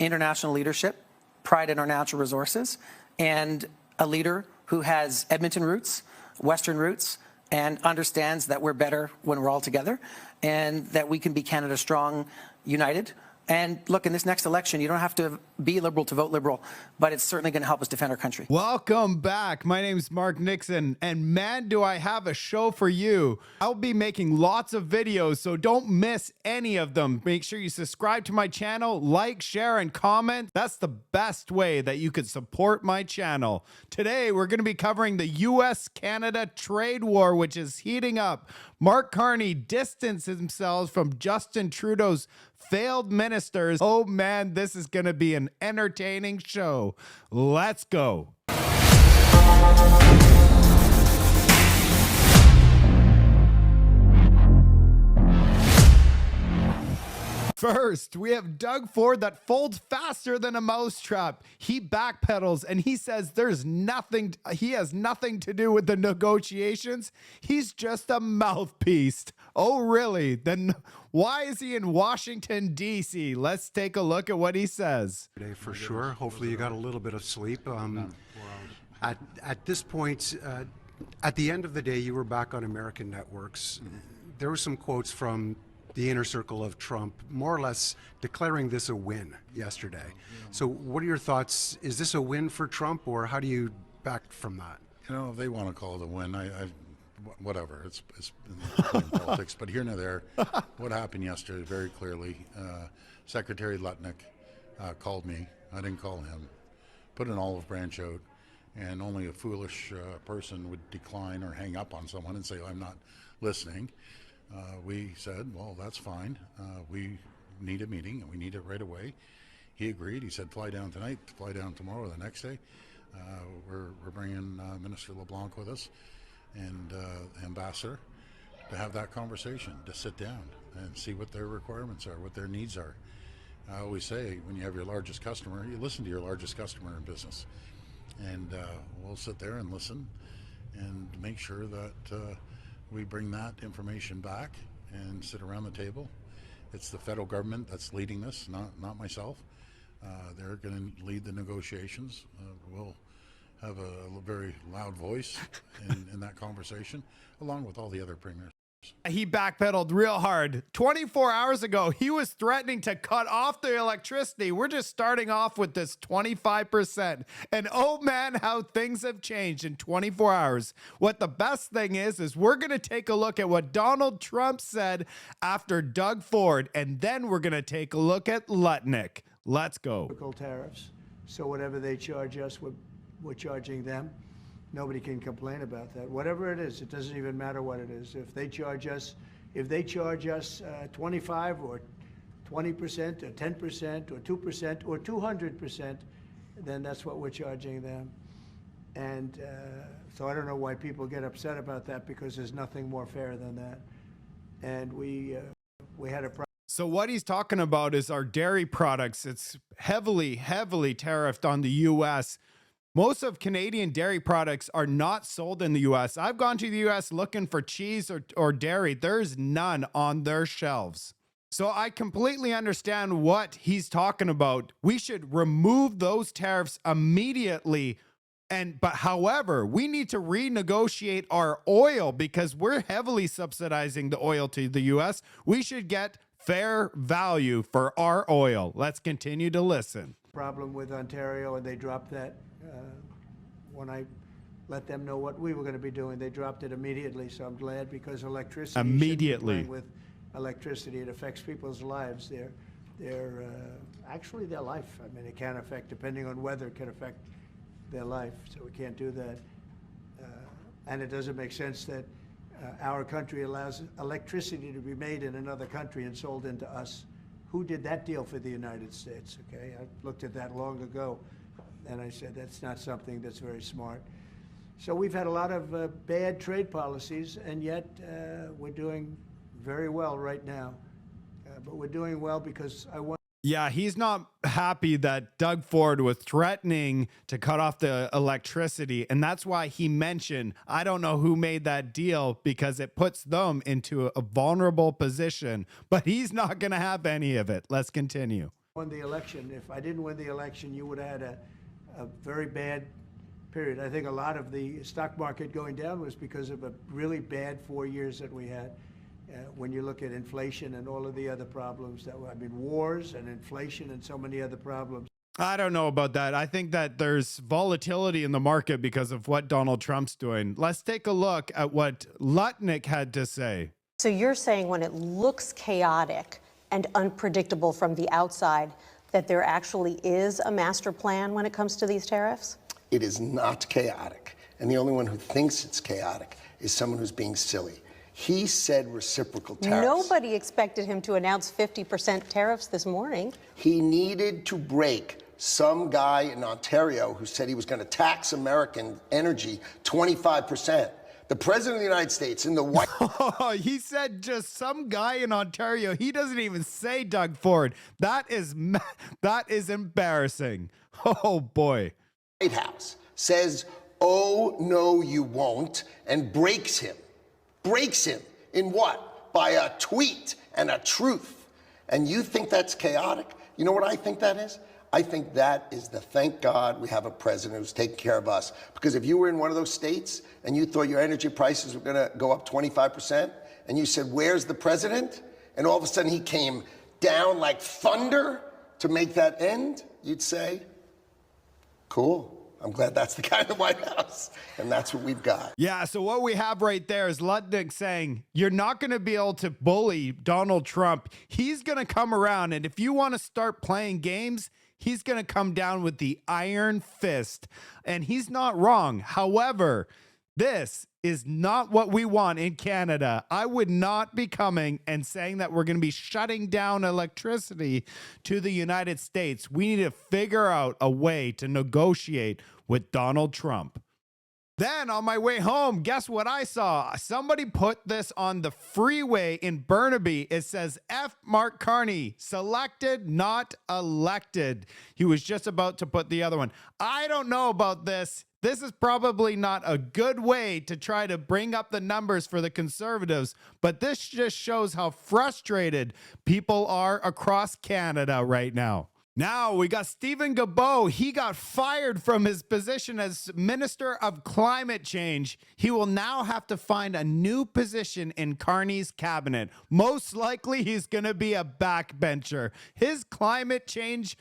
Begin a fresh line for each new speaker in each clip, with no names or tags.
international leadership, pride in our natural resources, and a leader who has Edmonton roots, Western roots, and understands that we're better when we're all together, and that we can be Canada strong, united. And look, in this next election, you don't have to be Liberal to vote Liberal, but it's certainly going to help us defend our country.
Welcome back. My name's Mark Nixon, and man, do I have a show for you. I'll be making lots of videos, so don't miss any of them. Make sure you subscribe to my channel, like, share, and comment. That's the best way that you could support my channel. Today, we're going to be covering the U.S.-Canada trade war, which is heating up. Mark Carney distanced himself from Justin Trudeau's failed ministers. Oh man, this is going to be an entertaining show. Let's go. First, we have Doug Ford that folds faster than a mousetrap. He backpedals and he says he has nothing to do with the negotiations. He's just a mouthpiece. Oh, really? Then why is he in Washington, D.C.? Let's take a look at what he says.
Today, for sure. Hopefully you got a little bit of sleep. At this point, at the end of the day, you were back on American networks. There were some quotes from the inner circle of Trump, more or less declaring this a win yesterday. So what are your thoughts? Is this a win for Trump, or how do you back from that?
You know, if they want to call it a win, whatever, it's in politics, but here and there, what happened yesterday very clearly, Secretary Lutnick called me, I didn't call him, put an olive branch out, and only a foolish person would decline or hang up on someone and say, I'm not listening. We said, well, that's fine. We need a meeting, and we need it right away. He agreed. He said, fly down tonight, fly down tomorrow, the next day. We're bringing Minister LeBlanc with us and Ambassador to have that conversation, to sit down and see what their requirements are, what their needs are. I always say, when you have your largest customer, you listen to your largest customer in business. And we'll sit there and listen and make sure that we bring that information back and sit around the table. It's the federal government that's leading this, not myself. They're going to lead the negotiations. We'll have a very loud voice in that conversation, along with all the other premiers.
He backpedaled real hard. 24 hours ago, he was threatening to cut off the electricity. We're just starting off with this 25%. And oh man, how things have changed in 24 hours. What the best thing is we're going to take a look at what Donald Trump said after Doug Ford, and then we're going to take a look at Lutnick. Let's go.
Tariffs. So whatever they charge us, we're charging them. Nobody can complain about that. Whatever it is, it doesn't even matter what it is. If they charge us 25 or 20% or 10% or 2% or 200%, then that's what we're charging them. And so I don't know why people get upset about that, because there's nothing more fair than that. And we had a problem.
So what he's talking about is our dairy products. It's heavily tariffed on the U.S. Most of Canadian dairy products are not sold in the U.S. I've gone to the U.S. looking for cheese or dairy. There's none on their shelves. So I completely understand what he's talking about. We should remove those tariffs immediately. But however, we need to renegotiate our oil, because we're heavily subsidizing the oil to the U.S. We should get fair value for our oil. Let's continue to listen.
Problem with Ontario, and they dropped that. When I let them know what we were going to be doing, they dropped it immediately. So I'm glad, because electricity,
immediately
with electricity, it affects people's lives. Actually their life. I mean, it can affect, depending on weather, it can affect their life. So we can't do that. And it doesn't make sense that our country allows electricity to be made in another country and sold into us. Who did that deal for the United States? Okay, I looked at that long ago. And I said, that's not something that's very smart. So we've had a lot of bad trade policies, and yet we're doing very well right now. But we're doing well because I want.
Yeah, he's not happy that Doug Ford was threatening to cut off the electricity. And that's why he mentioned, I don't know who made that deal, because it puts them into a vulnerable position. But he's not going to have any of it. Let's continue.
won the election. If I didn't win the election, you would have had a very bad period. I think a lot of the stock market going down was because of a really bad 4 years that we had. When you look at inflation and all of the other problems that were, I mean, wars and inflation and so many other problems.
I don't know about that. I think that there's volatility in the market because of what Donald Trump's doing. Let's take a look at what Lutnick had to say.
So you're saying when it looks chaotic and unpredictable from the outside, that there actually is a master plan when it comes to these tariffs?
It is not chaotic. And the only one who thinks it's chaotic is someone who's being silly. He said reciprocal tariffs.
Nobody expected him to announce 50% tariffs this morning.
He needed to break some guy in Ontario who said he was going to tax American energy 25%. The president of the United States in the White
He said just some guy in Ontario. He doesn't even say Doug Ford. That is embarrassing. Oh, boy.
House says, oh, no, you won't, and breaks him. Breaks him in what? By a tweet and a truth. And you think that's chaotic? You know what I think that is? I think that is the thank God we have a president who's taking care of us. Because if you were in one of those states and you thought your energy prices were going to go up 25%, and you said, where's the president? And all of a sudden he came down like thunder to make that end, you'd say, cool. I'm glad that's the guy in the White House. And that's what we've got.
Yeah, so what we have right there is Lutnick saying, you're not going to be able to bully Donald Trump. He's going to come around, and if you want to start playing games, he's going to come down with the iron fist. And he's not wrong. However, this is not what we want in Canada. I would not be coming and saying that we're going to be shutting down electricity to the United States. We need to figure out a way to negotiate with Donald Trump. Then on my way home, guess what I saw? Somebody put this on the freeway in Burnaby. It says, F Mark Carney, selected, not elected. He was just about to put the other one. I don't know about this. This is probably not a good way to try to bring up the numbers for the Conservatives, but this just shows how frustrated people are across Canada right now. Now we got Stephen Guilbeault. He got fired from his position as Minister of Climate Change. He will now have to find a new position in Carney's cabinet. Most likely he's going to be a backbencher. His climate change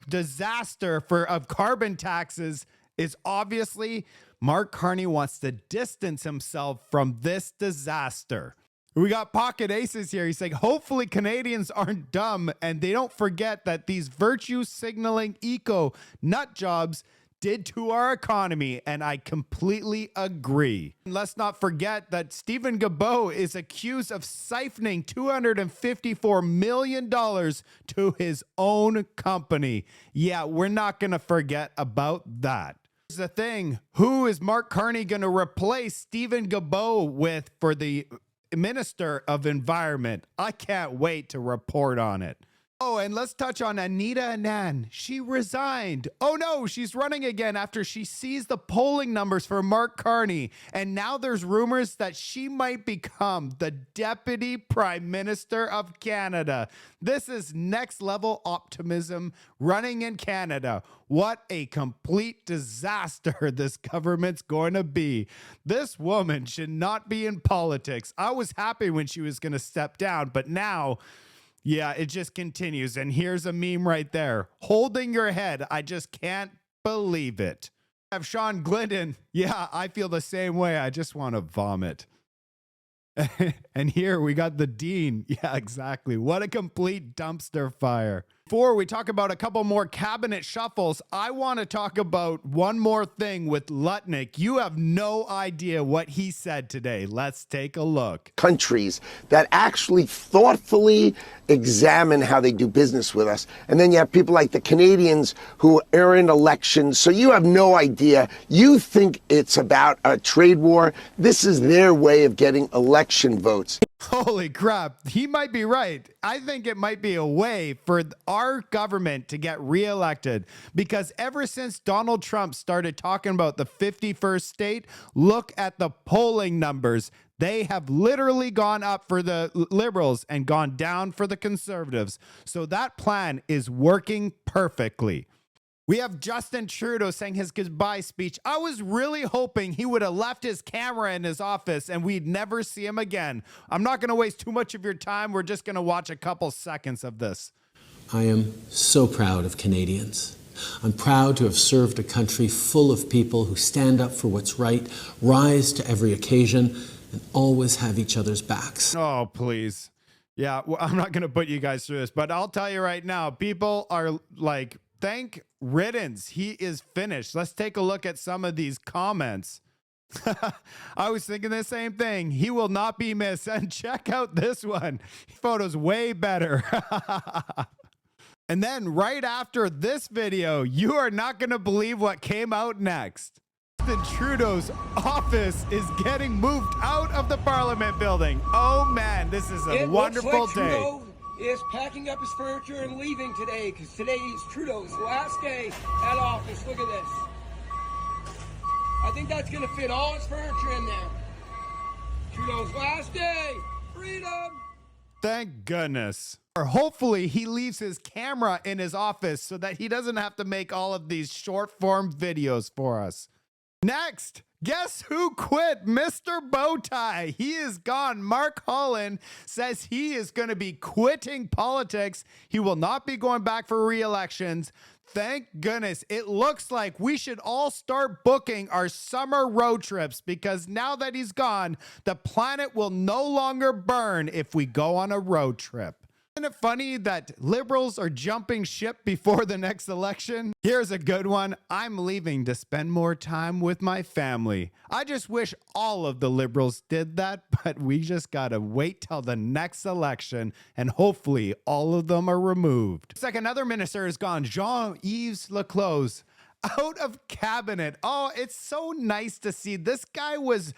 disaster of carbon taxes is obviously Mark Carney wants to distance himself from this disaster. We got Pocket Aces here. He's saying, hopefully Canadians aren't dumb and they don't forget that these virtue signaling eco nut jobs did to our economy. And I completely agree. Let's not forget that Stephen Guilbeault is accused of siphoning $254 million to his own company. Yeah, we're not going to forget about that. Here's the thing. Who is Mark Carney going to replace Stephen Guilbeault with for the Minister of Environment? I can't wait to report on it. Oh, and let's touch on Anita Anand. She resigned. Oh no, she's running again after she sees the polling numbers for Mark Carney. And now there's rumors that she might become the Deputy Prime Minister of Canada. This is next level optimism running in Canada. What a complete disaster this government's going to be. This woman should not be in politics. I was happy when she was going to step down, but now, yeah, it just continues. And here's a meme right there. Holding your head. I just can't believe it. I have Sean Glidden. Yeah, I feel the same way. I just want to vomit. And here we got the Dean. Yeah, exactly. What a complete dumpster fire. Before we talk about a couple more cabinet shuffles, I want to talk about one more thing with Lutnick. You have no idea what he said today. Let's take a look.
Countries that actually thoughtfully examine how they do business with us. And then you have people like the Canadians who are in elections. So you have no idea. You think it's about a trade war. This is their way of getting election votes.
Holy crap. He might be right. I think it might be a way for our government to get reelected, because ever since Donald Trump started talking about the 51st state, look at the polling numbers. They have literally gone up for the Liberals and gone down for the Conservatives. So that plan is working perfectly. We have Justin Trudeau saying his goodbye speech. I was really hoping he would have left his camera in his office and we'd never see him again. I'm not going to waste too much of your time. We're just going to watch a couple seconds of this.
I am so proud of Canadians. I'm proud to have served a country full of people who stand up for what's right, rise to every occasion, and always have each other's backs.
Oh, please. Yeah, well, I'm not going to put you guys through this, but I'll tell you right now, people are like, thank riddance. He is finished. Let's take a look at some of these comments. I was thinking the same thing. He will not be missed. And check out this one. Photo's way better. And then right after this video, you are not going to believe what came out next. Justin Trudeau's office is getting moved out of the Parliament building. Oh man, this is a wonderful day.
Trudeau is packing up his furniture and leaving today because today is Trudeau's last day at office. Look at this. I think that's going to fit all his furniture in there. Trudeau's last day. Freedom.
Thank goodness. Or hopefully he leaves his camera in his office so that he doesn't have to make all of these short form videos for us. Next, guess who quit? Mr. Bowtie. He is gone. Mark Holland says he is going to be quitting politics. He will not be going back for re-elections. Thank goodness. It looks like we should all start booking our summer road trips because now that he's gone, the planet will no longer burn if we go on a road trip. Isn't it funny that Liberals are jumping ship before the next election? Here's a good one. I'm leaving to spend more time with my family. I just wish all of the Liberals did that, but we just gotta wait till the next election and hopefully all of them are removed. It's like another minister is gone. Jean-Yves Leclos out of cabinet. Oh, it's so nice to see. This guy was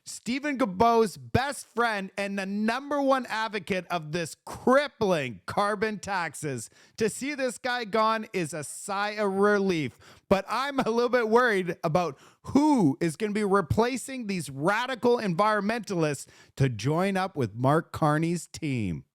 Stephen Guilbeault's best friend and the #1 advocate of this crippling carbon taxes. To see this guy gone is a sigh of relief, but I'm a little bit worried about who is going to be replacing these radical environmentalists to join up with Mark Carney's team.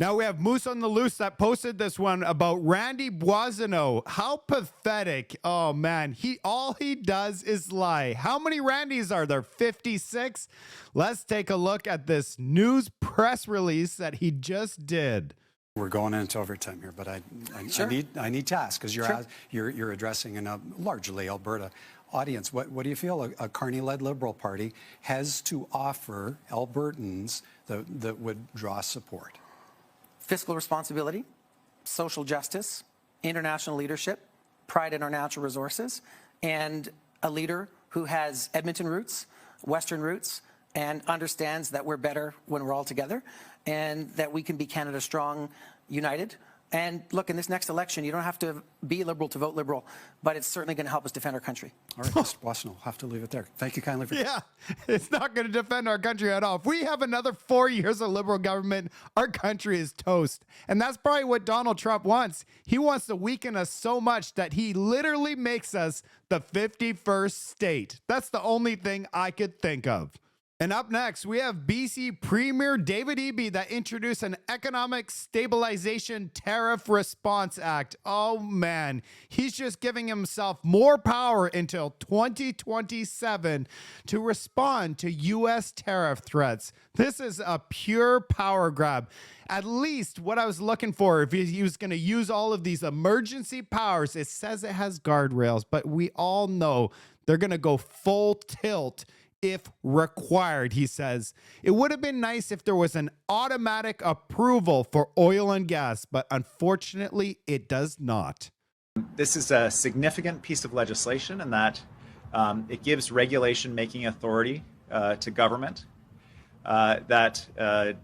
Now we have Moose on the Loose that posted this one about Randy Boissonnault. How pathetic. Oh man, all he does is lie. How many Randys are there? 56? Let's take a look at this news press release that he just did.
We're going into overtime here, but I need to ask because you're addressing a largely Alberta audience. What do you feel a Carney-led Liberal Party has to offer Albertans that would draw support?
Fiscal responsibility, social justice, international leadership, pride in our natural resources, and a leader who has Edmonton roots, Western roots, and understands that we're better when we're all together and that we can be Canada strong, united. And look, in this next election, you don't have to be Liberal to vote Liberal, but it's certainly going to help us defend our country.
All right, Mr. Boissonnault, I'll have to leave it there. Thank you kindly for
Yeah, it's not going to defend our country at all. If we have another 4 years of Liberal government, our country is toast. And that's probably what Donald Trump wants. He wants to weaken us so much that he literally makes us the 51st state. That's the only thing I could think of. And up next, we have BC Premier David Eby that introduced an Economic Stabilization Tariff Response Act. Oh man, he's just giving himself more power until 2027 to respond to U.S. tariff threats. This is a pure power grab. At least what I was looking for, if he was going to use all of these emergency powers, it says it has guardrails, but we all know they're going to go full tilt if required, he says. It would have been nice if there was an automatic approval for oil and gas, but unfortunately, it does not.
This is a significant piece of legislation in that it gives regulation-making authority to government that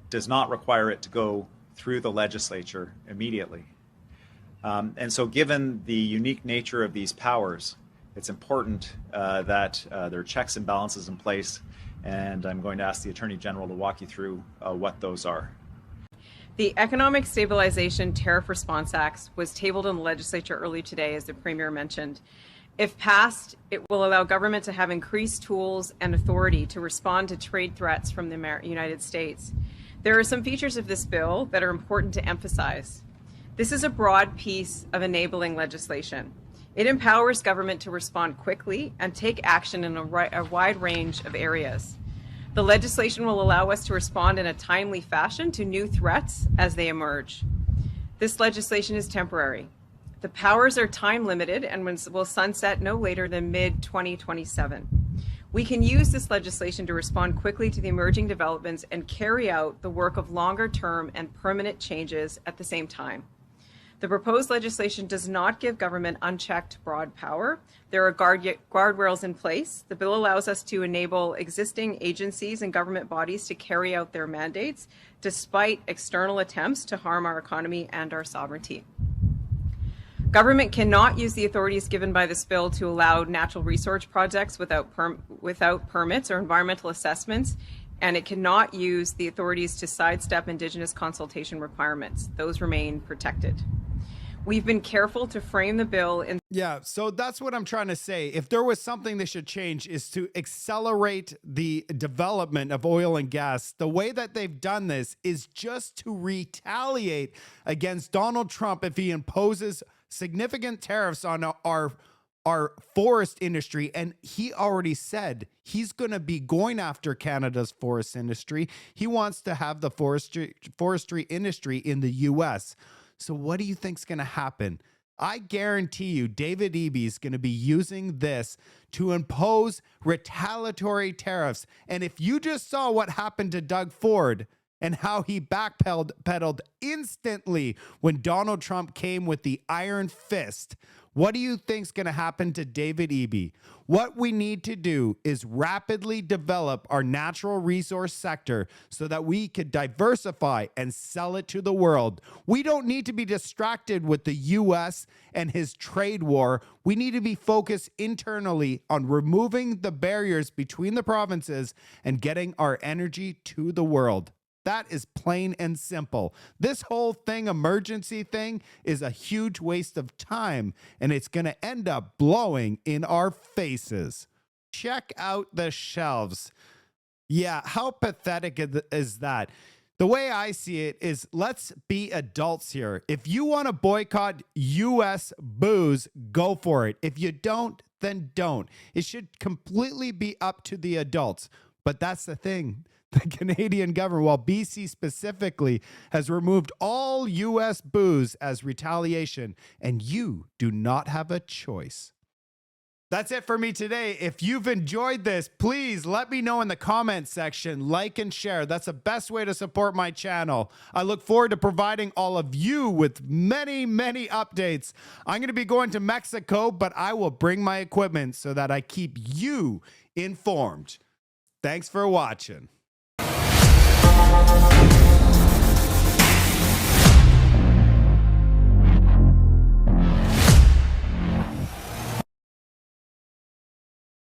does not require it to go through the legislature immediately. And so given the unique nature of these powers, it's important that there are checks and balances in place, and I'm going to ask the Attorney General to walk you through what those are.
The Economic Stabilization Tariff Response Act was tabled in the legislature early today, as the Premier mentioned, If passed, it will allow government to have increased tools and authority to respond to trade threats from the United States. There are some features of this bill that are important to emphasize. This is a broad piece of enabling legislation. It empowers government to respond quickly and take action in a wide range of areas. The legislation will allow us to respond in a timely fashion to new threats as they emerge. This legislation is temporary. The powers are time limited and will sunset no later than mid-2027. We can use this legislation to respond quickly to the emerging developments and carry out the work of longer term and permanent changes at the same time. The proposed legislation does not give government unchecked broad power. There are guardrails in place. The bill allows us to enable existing agencies and government bodies to carry out their mandates despite external attempts to harm our economy and our sovereignty. Government cannot use the authorities given by this bill to allow natural resource projects without permits or environmental assessments, and it cannot use the authorities to sidestep Indigenous consultation requirements. Those remain protected. We've been careful to frame the bill in...
Yeah, so that's what I'm trying to say. If there was something they should change is to accelerate the development of oil and gas. The way that they've done this is just to retaliate against Donald Trump if he imposes significant tariffs on our forest industry. And he already said he's going to be going after Canada's forest industry. He wants to have the forestry industry in the U.S. So what do you think's going to happen? I guarantee you David Eby is going to be using this to impose retaliatory tariffs. And if you just saw what happened to Doug Ford and how he backpedaled instantly when Donald Trump came with the iron fist, what do you think's going to happen to David Eby? What we need to do is rapidly develop our natural resource sector so that we could diversify and sell it to the world. We don't need to be distracted with the U.S. and his trade war. We need to be focused internally on removing the barriers between the provinces and getting our energy to the world. That is plain and simple. This whole thing, emergency thing, is a huge waste of time, and it's going to end up blowing in our faces. Check out the shelves. Yeah, how pathetic is that? The way I see it is, let's be adults here. If you want to boycott U.S. booze, go for it. If you don't, then don't. It should completely be up to the adults. But that's the thing. The Canadian government, while BC specifically, has removed all U.S. booze as retaliation, and you do not have a choice. That's it for me today. If you've enjoyed this, please let me know in the comments section, like and share. That's the best way to support my channel. I look forward to providing all of you with many, many updates. I'm going to be going to Mexico, but I will bring my equipment so that I keep you informed. Thanks for watching.